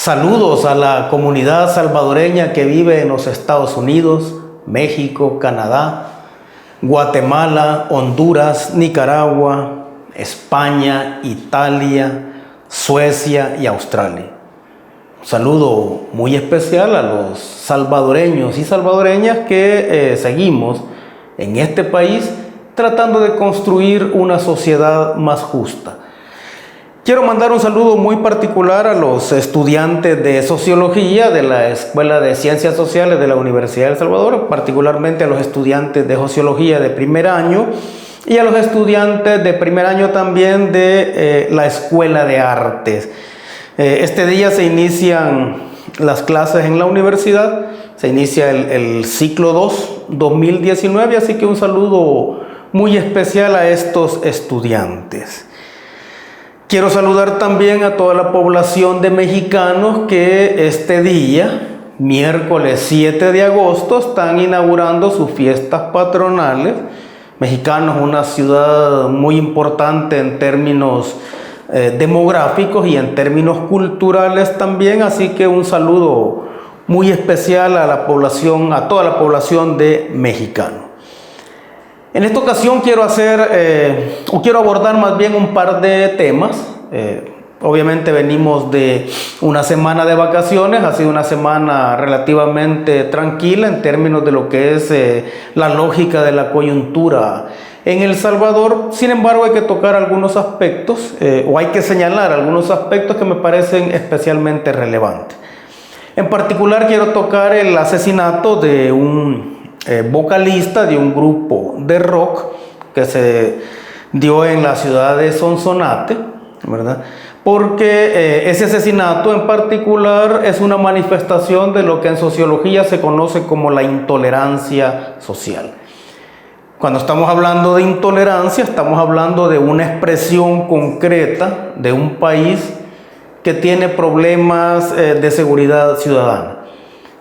Saludos a la comunidad salvadoreña que vive en los Estados Unidos, México, Canadá, Guatemala, Honduras, Nicaragua, España, Italia, Suecia y Australia. Un saludo muy especial a los salvadoreños y salvadoreñas que seguimos en este país tratando de construir una sociedad más justa. Quiero mandar un saludo muy particular a los estudiantes de Sociología de la Escuela de Ciencias Sociales de la Universidad de El Salvador, particularmente a los estudiantes de Sociología de primer año y a los estudiantes de primer año también de la Escuela de Artes. Este día se inician las clases en la universidad, se inicia el ciclo 2 2019, así que un saludo muy especial a estos estudiantes. Quiero saludar también a toda la población de mexicanos que este día, miércoles 7 de agosto, están inaugurando sus fiestas patronales. Mexicanos es una ciudad muy importante en términos demográficos y en términos culturales también, así que un saludo muy especial a la población, a toda la población de mexicanos. En esta ocasión quiero abordar más bien un par de temas. Obviamente venimos de una semana de vacaciones, ha sido una semana relativamente tranquila en términos de lo que es la lógica de la coyuntura en El Salvador. Sin embargo, hay que tocar algunos aspectos o hay que señalar algunos aspectos que me parecen especialmente relevantes. En particular quiero tocar el asesinato de un vocalista de un grupo de rock que se dio en la ciudad de Sonsonate, ¿verdad? Porque ese asesinato en particular es una manifestación de lo que en sociología se conoce como la intolerancia social. Cuando estamos hablando de intolerancia, estamos hablando de una expresión concreta de un país que tiene problemas de seguridad ciudadana.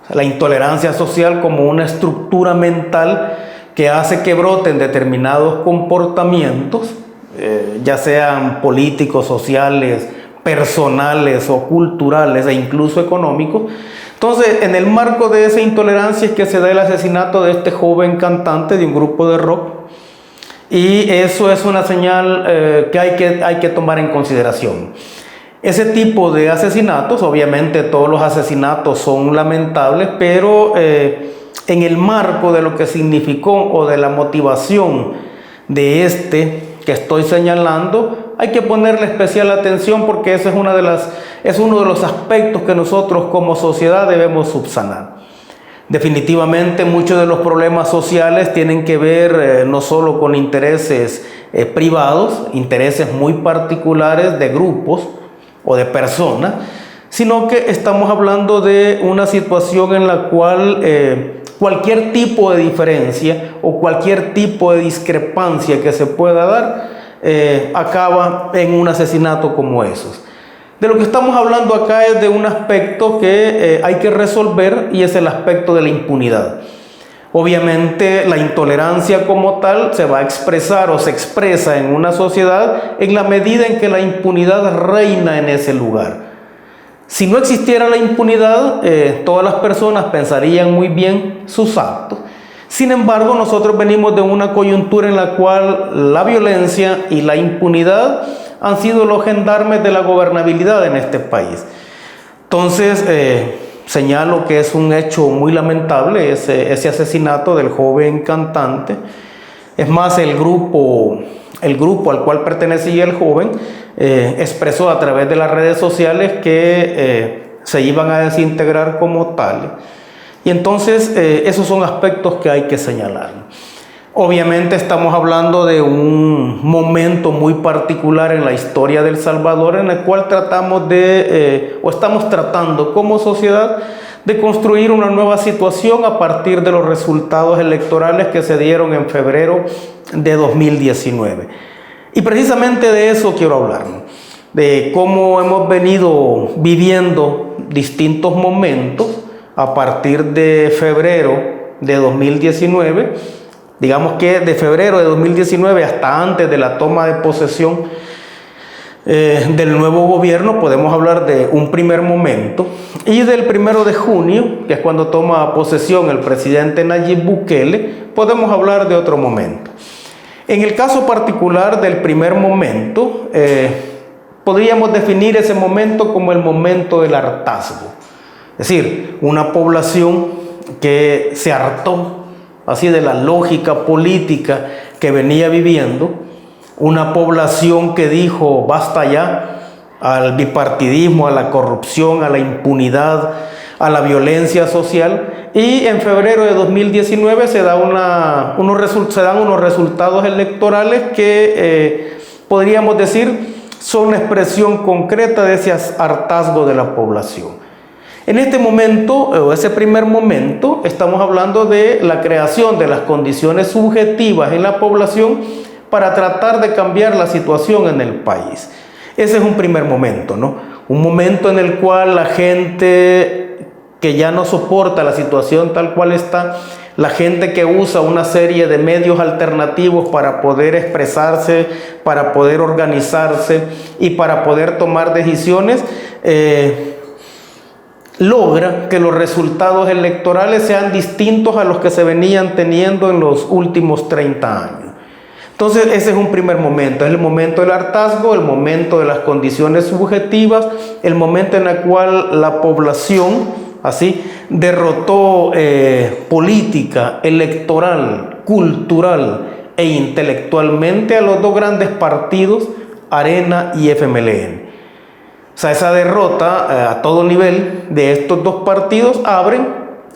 La intolerancia social como una estructura mental que hace que broten determinados comportamientos, ya sean políticos, sociales, personales o culturales e incluso económicos. Entonces, en el marco de esa intolerancia es que se da el asesinato de este joven cantante de un grupo de rock, y eso es una señal que hay que tomar en consideración. Ese tipo de asesinatos, obviamente todos los asesinatos son lamentables, pero en el marco de lo que significó o de la motivación de este que estoy señalando, hay que ponerle especial atención porque ese es uno de los aspectos que nosotros como sociedad debemos subsanar. Definitivamente muchos de los problemas sociales tienen que ver no solo con intereses privados, intereses muy particulares de grupos o de personas, sino que estamos hablando de una situación en la cual cualquier tipo de diferencia o cualquier tipo de discrepancia que se pueda dar acaba en un asesinato como esos. De lo que estamos hablando acá es de un aspecto que hay que resolver, y es el aspecto de la impunidad. Obviamente la intolerancia como tal se va a expresar o se expresa en una sociedad en la medida en que la impunidad reina en ese lugar. Si no existiera la impunidad, todas las personas pensarían muy bien sus actos. Sin embargo, nosotros venimos de una coyuntura en la cual la violencia y la impunidad han sido los gendarmes de la gobernabilidad en este país. Entonces, señalo que es un hecho muy lamentable ese asesinato del joven cantante. Es más, el grupo al cual pertenecía el joven expresó a través de las redes sociales que se iban a desintegrar como tal. Y entonces esos son aspectos que hay que señalar. Obviamente estamos hablando de un momento muy particular en la historia de El Salvador, en el cual estamos tratando como sociedad de construir una nueva situación a partir de los resultados electorales que se dieron en febrero de 2019. Y precisamente de eso quiero hablar, de cómo hemos venido viviendo distintos momentos a partir de febrero de 2019, digamos que de febrero de 2019 hasta antes de la toma de posesión del nuevo gobierno podemos hablar de un primer momento, y del 1 de junio, que es cuando toma posesión el presidente Nayib Bukele, podemos hablar de otro momento. En el caso particular del primer momento, podríamos definir ese momento como el momento del hartazgo. Es decir, una población que se hartó así de la lógica política que venía viviendo, una población que dijo basta ya al bipartidismo, a la corrupción, a la impunidad, a la violencia social, y en febrero de 2019 se dan unos resultados electorales que podríamos decir son una expresión concreta de ese hartazgo de la población. En este momento, o ese primer momento, estamos hablando de la creación de las condiciones subjetivas en la población para tratar de cambiar la situación en el país. Ese es un primer momento, ¿no? Un momento en el cual la gente que ya no soporta la situación tal cual está, la gente que usa una serie de medios alternativos para poder expresarse, para poder organizarse y para poder tomar decisiones, logra que los resultados electorales sean distintos a los que se venían teniendo en los últimos 30 años. Entonces ese es un primer momento, es el momento del hartazgo, el momento de las condiciones subjetivas, el momento en el cual la población así derrotó política, electoral, cultural e intelectualmente a los dos grandes partidos, Arena y FMLN. O sea, esa derrota a todo nivel de estos dos partidos abren,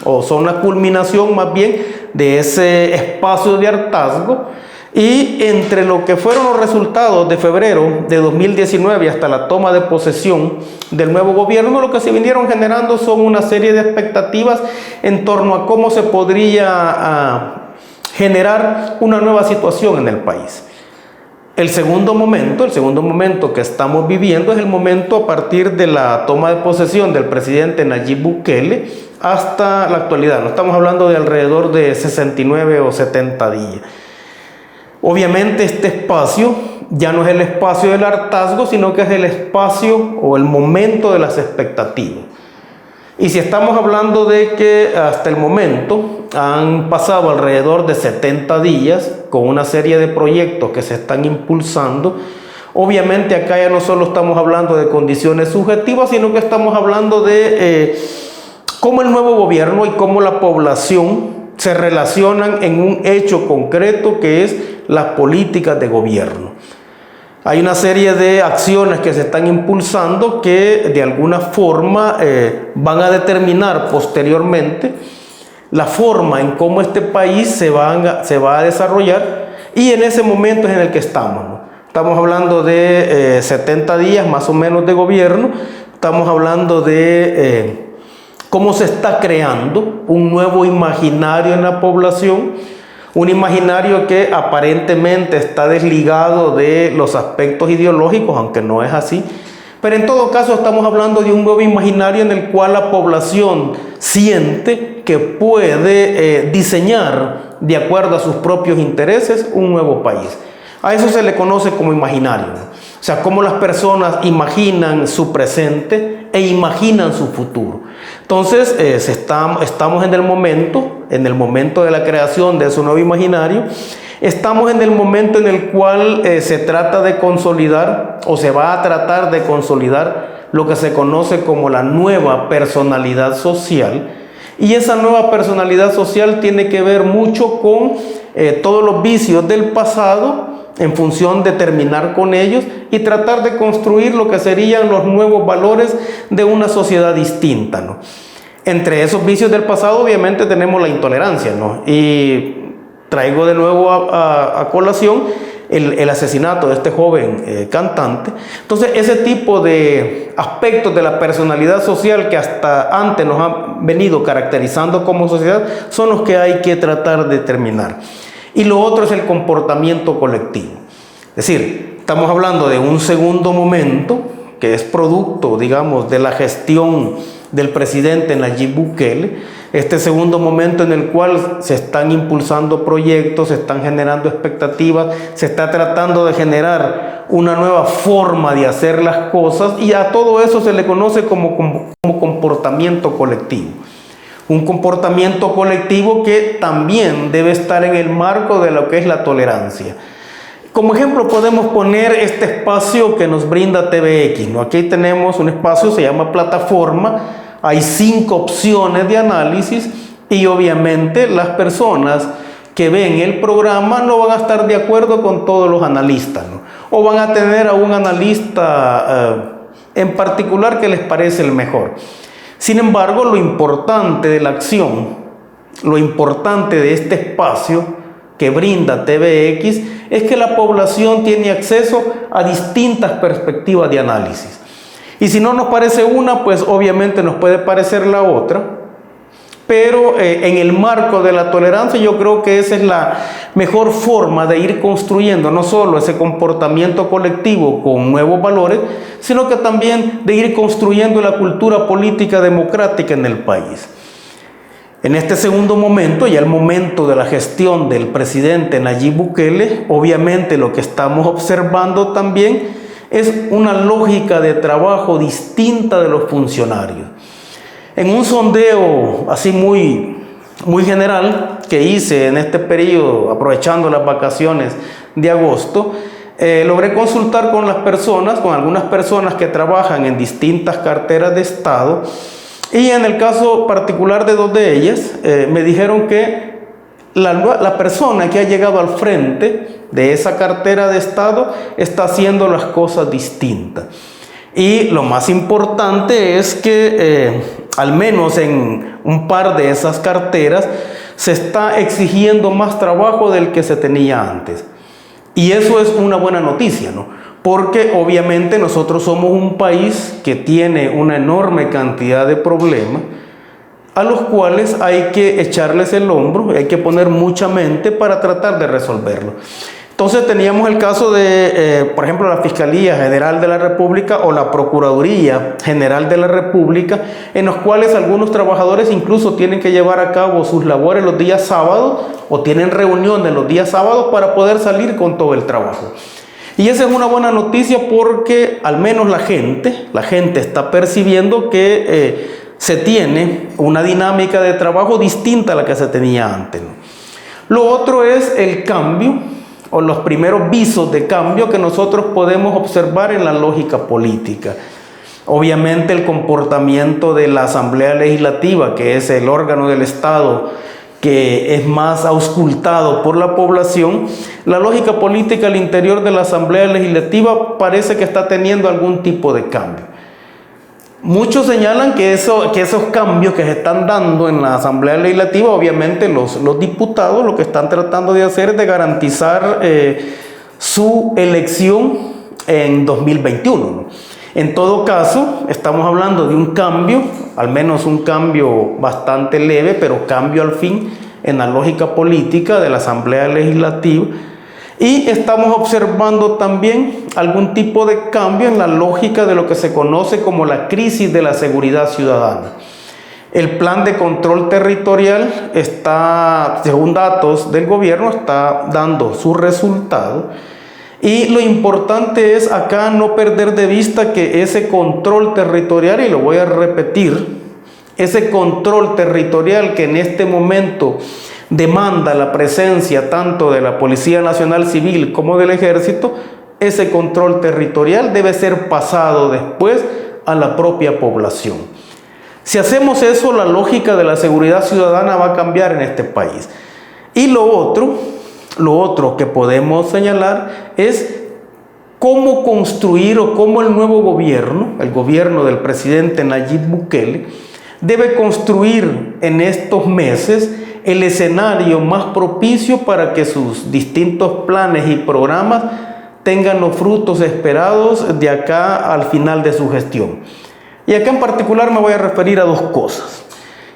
o son la culminación más bien de ese espacio de hartazgo, y entre lo que fueron los resultados de febrero de 2019 hasta la toma de posesión del nuevo gobierno, lo que se vinieron generando son una serie de expectativas en torno a cómo se podría generar una nueva situación en el país. El segundo momento que estamos viviendo es el momento a partir de la toma de posesión del presidente Nayib Bukele hasta la actualidad. No estamos hablando de alrededor de 69 o 70 días. Obviamente este espacio ya no es el espacio del hartazgo, sino que es el espacio o el momento de las expectativas. Y si estamos hablando de que hasta el momento han pasado alrededor de 70 días con una serie de proyectos que se están impulsando, obviamente acá ya no solo estamos hablando de condiciones subjetivas, sino que estamos hablando de cómo el nuevo gobierno y cómo la población se relacionan en un hecho concreto que es las políticas de gobierno. Hay una serie de acciones que se están impulsando que de alguna forma van a determinar posteriormente la forma en cómo este país se va a desarrollar, y en ese momento es en el que estamos, ¿no? Estamos hablando de 70 días más o menos de gobierno, estamos hablando de cómo se está creando un nuevo imaginario en la población, un imaginario que aparentemente está desligado de los aspectos ideológicos, aunque no es así. Pero en todo caso estamos hablando de un nuevo imaginario en el cual la población siente que puede diseñar, de acuerdo a sus propios intereses, un nuevo país. A eso se le conoce como imaginario, ¿no? O sea, cómo las personas imaginan su presente e imaginan su futuro. Entonces, estamos en el momento de la creación de ese nuevo imaginario. Estamos en el momento en el cual se trata de consolidar, o se va a tratar de consolidar, lo que se conoce como la nueva personalidad social. Y esa nueva personalidad social tiene que ver mucho con todos los vicios del pasado, en función de terminar con ellos y tratar de construir lo que serían los nuevos valores de una sociedad distinta, ¿no? Entre esos vicios del pasado obviamente tenemos la intolerancia, ¿no? Y traigo de nuevo a colación el asesinato de este joven cantante. Entonces ese tipo de aspectos de la personalidad social que hasta antes nos han venido caracterizando como sociedad son los que hay que tratar de terminar. Y lo otro es el comportamiento colectivo. Es decir, estamos hablando de un segundo momento que es producto, digamos, de la gestión del presidente Nayib Bukele, Este segundo momento en el cual se están impulsando proyectos, se están generando expectativas, se está tratando de generar una nueva forma de hacer las cosas, y a todo eso se le conoce como comportamiento colectivo. Un comportamiento colectivo que también debe estar en el marco de lo que es la tolerancia. Como ejemplo podemos poner este espacio que nos brinda TVX, ¿no? Aquí tenemos un espacio, se llama plataforma, hay 5 opciones de análisis, y obviamente las personas que ven el programa no van a estar de acuerdo con todos los analistas, ¿no? O van a tener a un analista en particular que les parece el mejor. Sin embargo, lo importante de la acción, lo importante de este espacio que brinda TVX es que la población tiene acceso a distintas perspectivas de análisis. Y si no nos parece una, pues obviamente nos puede parecer la otra. Pero en el marco de la tolerancia yo creo que esa es la mejor forma de ir construyendo no solo ese comportamiento colectivo con nuevos valores, sino que también de ir construyendo la cultura política democrática en el país. En este segundo momento, ya el momento de la gestión del presidente Nayib Bukele, obviamente lo que estamos observando también es una lógica de trabajo distinta de los funcionarios. En un sondeo así muy general que hice en este periodo, aprovechando las vacaciones de agosto, logré consultar con algunas personas que trabajan en distintas carteras de Estado, y en el caso particular de 2 de ellas, me dijeron que la persona que ha llegado al frente de esa cartera de Estado está haciendo las cosas distintas. Y lo más importante es que al menos en un par de esas carteras se está exigiendo más trabajo del que se tenía antes. Y eso es una buena noticia, ¿no? Porque obviamente nosotros somos un país que tiene una enorme cantidad de problemas a los cuales hay que echarles el hombro, hay que poner mucha mente para tratar de resolverlo. Entonces teníamos el caso de, por ejemplo, la Fiscalía General de la República o la Procuraduría General de la República, en los cuales algunos trabajadores incluso tienen que llevar a cabo sus labores los días sábados o tienen reuniones los días sábados para poder salir con todo el trabajo. Y esa es una buena noticia porque al menos la gente está percibiendo que se tiene una dinámica de trabajo distinta a la que se tenía antes, ¿no? Lo otro es el cambio, o los primeros visos de cambio que nosotros podemos observar en la lógica política. Obviamente el comportamiento de la Asamblea Legislativa, que es el órgano del Estado que es más auscultado por la población, la lógica política al interior de la Asamblea Legislativa parece que está teniendo algún tipo de cambio. Muchos señalan que esos cambios que se están dando en la Asamblea Legislativa, obviamente los diputados lo que están tratando de hacer es de garantizar su elección en 2021, ¿no? En todo caso, estamos hablando de un cambio, al menos un cambio bastante leve, pero cambio al fin en la lógica política de la Asamblea Legislativa. Y estamos observando también algún tipo de cambio en la lógica de lo que se conoce como la crisis de la seguridad ciudadana. El plan de control territorial está, según datos del gobierno, está dando su resultado. Y lo importante es acá no perder de vista que ese control territorial, y lo voy a repetir, ese control territorial que en este momento demanda la presencia tanto de la Policía Nacional Civil como del Ejército, ese control territorial debe ser pasado después a la propia población. Si hacemos eso, la lógica de la seguridad ciudadana va a cambiar en este país. Y lo otro que podemos señalar es cómo construir o cómo el nuevo gobierno, el gobierno del presidente Nayib Bukele, debe construir en estos meses el escenario más propicio para que sus distintos planes y programas tengan los frutos esperados de acá al final de su gestión. Y acá en particular me voy a referir a 2 cosas.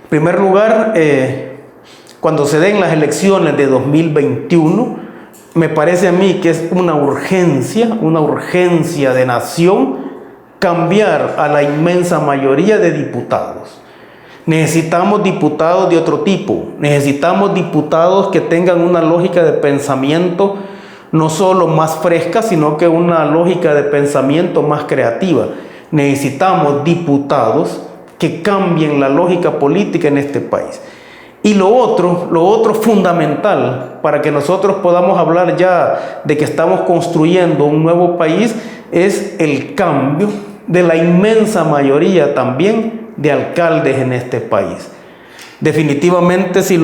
En primer lugar, cuando se den las elecciones de 2021, me parece a mí que es una urgencia de nación cambiar a la inmensa mayoría de diputados. Necesitamos diputados de otro tipo, necesitamos diputados que tengan una lógica de pensamiento no solo más fresca, sino que una lógica de pensamiento más creativa. Necesitamos diputados que cambien la lógica política en este país. Y lo otro fundamental para que nosotros podamos hablar ya de que estamos construyendo un nuevo país es el cambio de la inmensa mayoría también de alcaldes en este país. Definitivamente si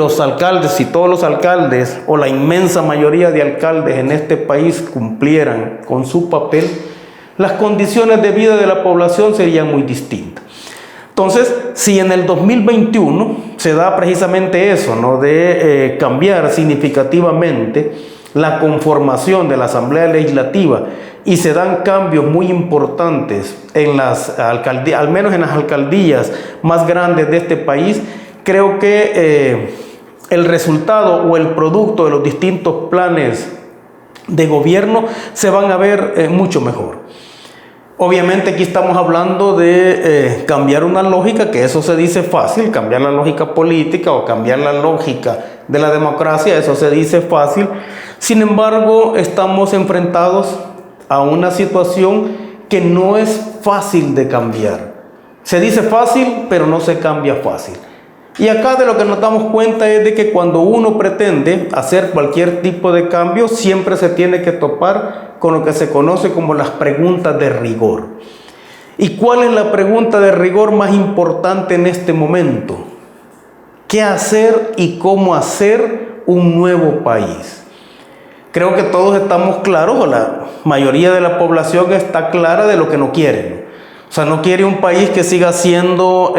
todos los alcaldes o la inmensa mayoría de alcaldes en este país cumplieran con su papel, las condiciones de vida de la población serían muy distintas. Entonces, si en el 2021 se da precisamente eso, ¿no?, de cambiar significativamente la conformación de la Asamblea Legislativa y se dan cambios muy importantes en las alcaldías, al menos en las alcaldías más grandes de este país, creo que el resultado o el producto de los distintos planes de gobierno se van a ver mucho mejor. Obviamente aquí estamos hablando de cambiar una lógica, que eso se dice fácil, cambiar la lógica política o cambiar la lógica de la democracia, eso se dice fácil. Sin embargo, estamos enfrentados a una situación que no es fácil de cambiar. Se dice fácil, pero no se cambia fácil. Y acá de lo que nos damos cuenta es de que cuando uno pretende hacer cualquier tipo de cambio, siempre se tiene que topar con lo que se conoce como las preguntas de rigor. ¿Y cuál es la pregunta de rigor más importante en este momento? ¿Qué hacer y cómo hacer un nuevo país? Creo que todos estamos claros, o la mayoría de la población está clara de lo que no quiere, ¿no? O sea, no quiere un país que siga siendo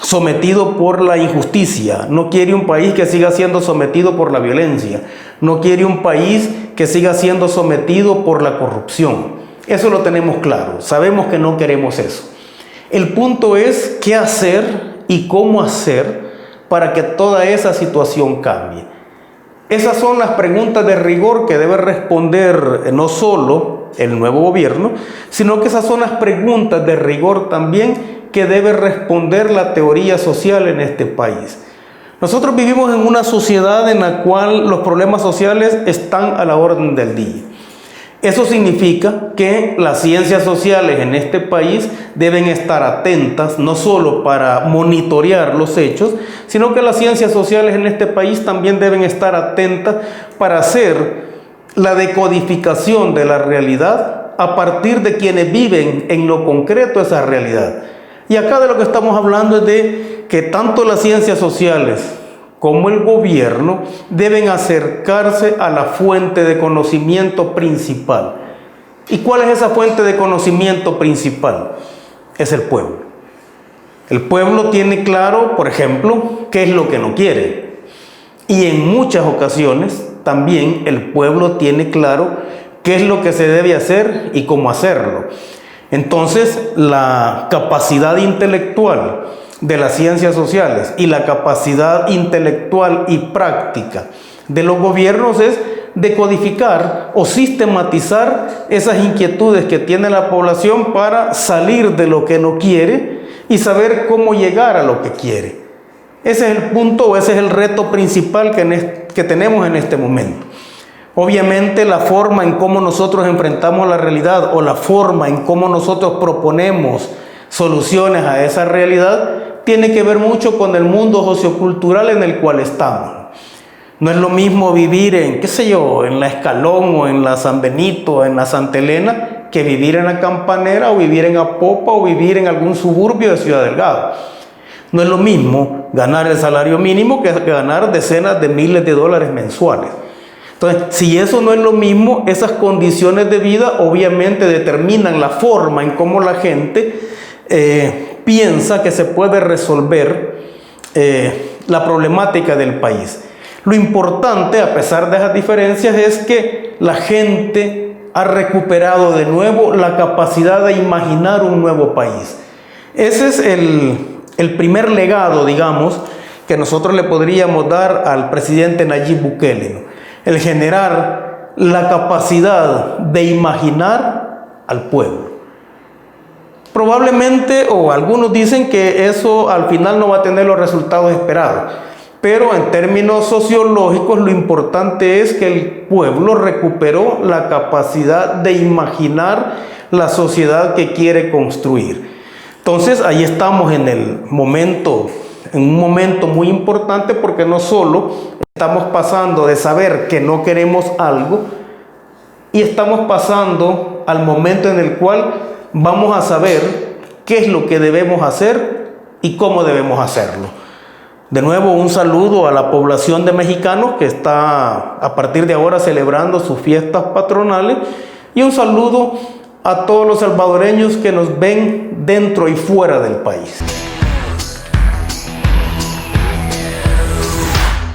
sometido por la injusticia, no quiere un país que siga siendo sometido por la violencia, no quiere un país que siga siendo sometido por la corrupción. Eso lo tenemos claro, sabemos que no queremos eso. El punto es qué hacer y cómo hacer para que toda esa situación cambie. Esas son las preguntas de rigor que debe responder no solo el nuevo gobierno, sino que esas son las preguntas de rigor también que debe responder la teoría social en este país. Nosotros vivimos en una sociedad en la cual los problemas sociales están a la orden del día. Eso significa que las ciencias sociales en este país deben estar atentas, no solo para monitorear los hechos, sino que las ciencias sociales en este país también deben estar atentas para hacer la decodificación de la realidad a partir de quienes viven en lo concreto esa realidad. Y acá de lo que estamos hablando es de que tanto las ciencias sociales como el gobierno deben acercarse a la fuente de conocimiento principal. ¿Y cuál es esa fuente de conocimiento principal? Es el pueblo. El pueblo tiene claro, por ejemplo, qué es lo que no quiere. Y en muchas ocasiones también el pueblo tiene claro qué es lo que se debe hacer y cómo hacerlo. Entonces, la capacidad intelectual de las ciencias sociales y la capacidad intelectual y práctica de los gobiernos es decodificar o sistematizar esas inquietudes que tiene la población para salir de lo que no quiere y saber cómo llegar a lo que quiere. Ese es el punto o ese es el reto principal que tenemos en este momento. Obviamente la forma en cómo nosotros enfrentamos la realidad o la forma en cómo nosotros proponemos soluciones a esa realidad tiene que ver mucho con el mundo sociocultural en el cual estamos. No es lo mismo vivir en, qué sé yo, en la Escalón o en la San Benito o en la Santa Elena que vivir en la Campanera o vivir en Apopa o vivir en algún suburbio de Ciudad Delgado. No es lo mismo ganar el salario mínimo que ganar decenas de miles de dólares mensuales. Entonces, si eso no es lo mismo, esas condiciones de vida obviamente determinan la forma en cómo la gente piensa que se puede resolver la problemática del país. Lo importante, a pesar de esas diferencias, es que la gente ha recuperado de nuevo la capacidad de imaginar un nuevo país. Ese es el primer legado, digamos, que nosotros le podríamos dar al presidente Nayib Bukele, ¿no? El generar la capacidad de imaginar al pueblo. Probablemente, o algunos dicen que eso al final no va a tener los resultados esperados, pero en términos sociológicos lo importante es que el pueblo recuperó la capacidad de imaginar la sociedad que quiere construir. Entonces ahí estamos en un momento muy importante, porque no solo estamos pasando de saber que no queremos algo, y estamos pasando al momento en el cual vamos a saber qué es lo que debemos hacer y cómo debemos hacerlo. De nuevo, un saludo a la población de mexicanos que está a partir de ahora celebrando sus fiestas patronales, y un saludo a todos los salvadoreños que nos ven dentro y fuera del país.